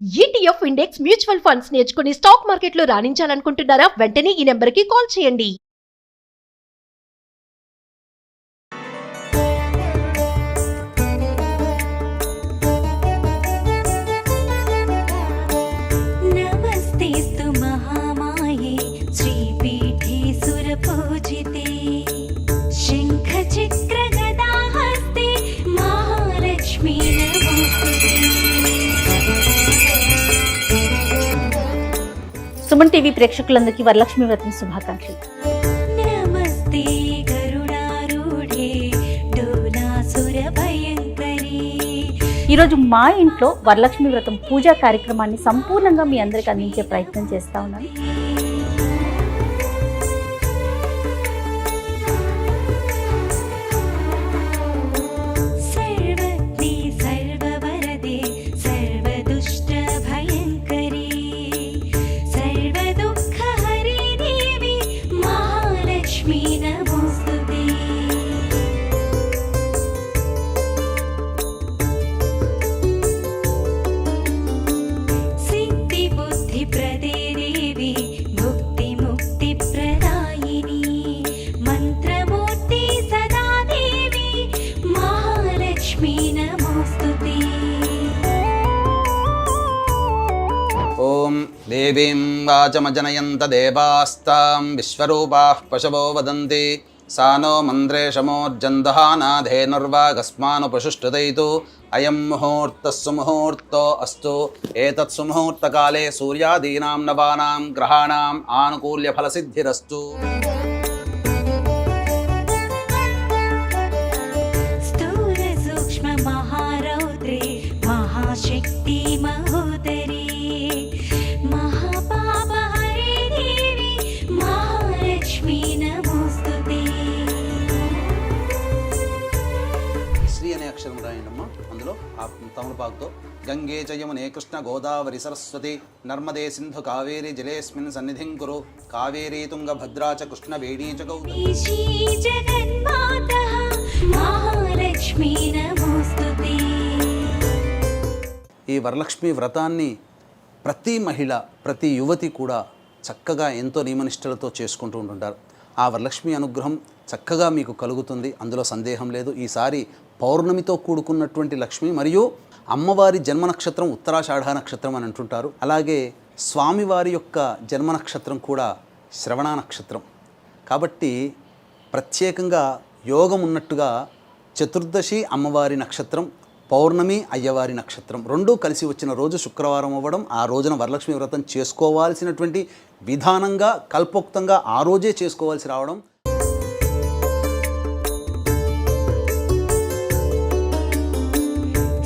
ETF index mutual funds నేర్చుకుని stock మార్కెట్లో రాణించాలనుకుంటున్నారా? వెంటనే ఈ నెంబర్కి కాల్ చేయండి. నమస్తేస్తు మహామాయే శ్రీపీఠే సురపూజితే శంఖ చక్ర గదాహస్తే మహాలక్ష్మీ నమోస్తుతే. సుమన్ టీవీ ప్రేక్షకులందరికీ వరలక్ష్మి వ్రతం శుభాకాంక్షలు. నమస్తే గరుడారూఢే డోలాసుర భయంకరీ. ఈరోజు మా ఇంట్లో వరలక్ష్మి వ్రతం పూజా కార్యక్రమాన్ని సంపూర్ణంగా మీ అందరికి అందించే ప్రయత్నం చేస్తా ఉన్నాను. సర్వజ్ఞే సర్వవరదే సర్వదుష్ట భయంకరీ సర్వదుఃఖహరే దేవి మహాలక్ష్మీ నమోస్తుతే. సిద్ధి బుద్ధి ప్రదే దేవి భుక్తి ముక్తి ప్రదాయిని మంత్రమూర్తి సదా దేవి మహాలక్ష్మీ నమోస్తుతే. ఓం దేవీం వాచమజనయంత దేవాస్తాం విశ్వరూపాః పశవో వదంతి సా నో మంత్రేషమోర్జందహానాధేనుర్వాగస్మానుపశుష్టుదైతు అయం ముహూర్తః సుముహూర్తో అస్తు ఏతత్ సుముహూర్తకాలే సూర్యాదీనాం నవానాం గ్రహాణాం ఆనుకూల్యఫలసిద్ధిరస్తు. స్థూల సూక్ష్మ మహారౌద్రే మహాశక్తి మహోదరీ మహాపాపహరే దేవి మహాలక్ష్మీ నమోస్తుతే. శ్రీ అనే అక్షరం రాయండమ్మా. అందులో ఆ తమలపాకుతో గంగే చ యమునే కృష్ణ గోదావరి సరస్వతి నర్మదే సింధు కావేరి జలేస్మిన్ సన్నిధిం కురు కావేరీ తుంగ భద్రా చ కృష్ణ వేణీ చ గౌతమి. శ్రీ జగన్మాతః మహాలక్ష్మీ నమోస్తుతే. ఈ వరలక్ష్మి వ్రతాన్ని ప్రతి మహిళ ప్రతి యువతి కూడా చక్కగా ఎంతో నియమనిష్టలతో చేసుకుంటూ ఉంటుంటారు. ఆ వరలక్ష్మి అనుగ్రహం చక్కగా మీకు కలుగుతుంది, అందులో సందేహం లేదు. ఈసారి పౌర్ణమితో కూడుకున్నటువంటి లక్ష్మి మరియు అమ్మవారి జన్మ నక్షత్రం ఉత్తరాషాఢ నక్షత్రం అని అంటుంటారు. అలాగే స్వామివారి యొక్క జన్మ నక్షత్రం కూడా శ్రవణ నక్షత్రం. కాబట్టి ప్రత్యేకంగా యోగం ఉన్నట్టుగా చతుర్దశి అమ్మవారి నక్షత్రం, పౌర్ణమి అయ్యవారి నక్షత్రం రెండూ కలిసి వచ్చిన రోజు శుక్రవారం అవ్వడం, ఆ రోజున వరలక్ష్మి వ్రతం చేసుకోవాల్సినటువంటి విధానంగా కల్పోక్తంగా ఆ రోజే చేసుకోవాల్సి రావడం.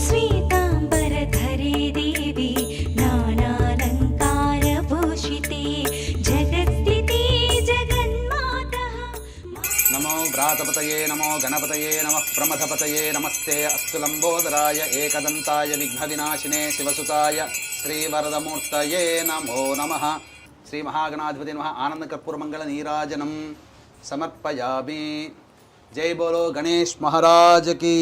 శ్వేతాంబరధరే దేవి నానాలంకార భూషితే జగత్స్థితే జగన్మాతః. నమో వ్రాతపతయే నమో గణపతయే నమః ప్రమథపతయే నమస్తే అస్తు లంబోదరాయ ఏకదంతాయ విఘ్న వినాశినే శివసుతాయ శ్రీవరదమూర్తయే నమో నమః. శ్రీ మహాగణాధిపతి నమః. ఆనందకర్పూర మంగళ నీరాజనం సమర్పయామి. జై బోలో గణేష్ మహారాజ్ కీ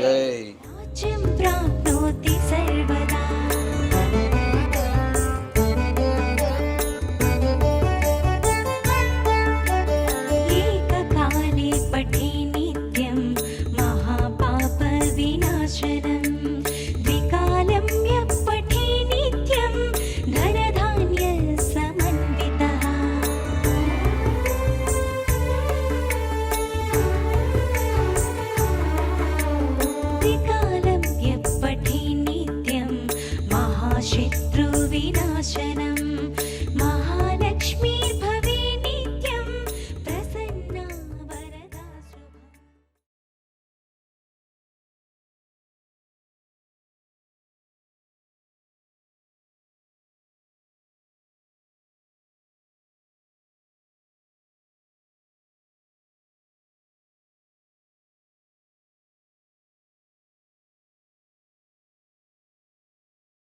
జై. రాజ్యం ప్రాప్త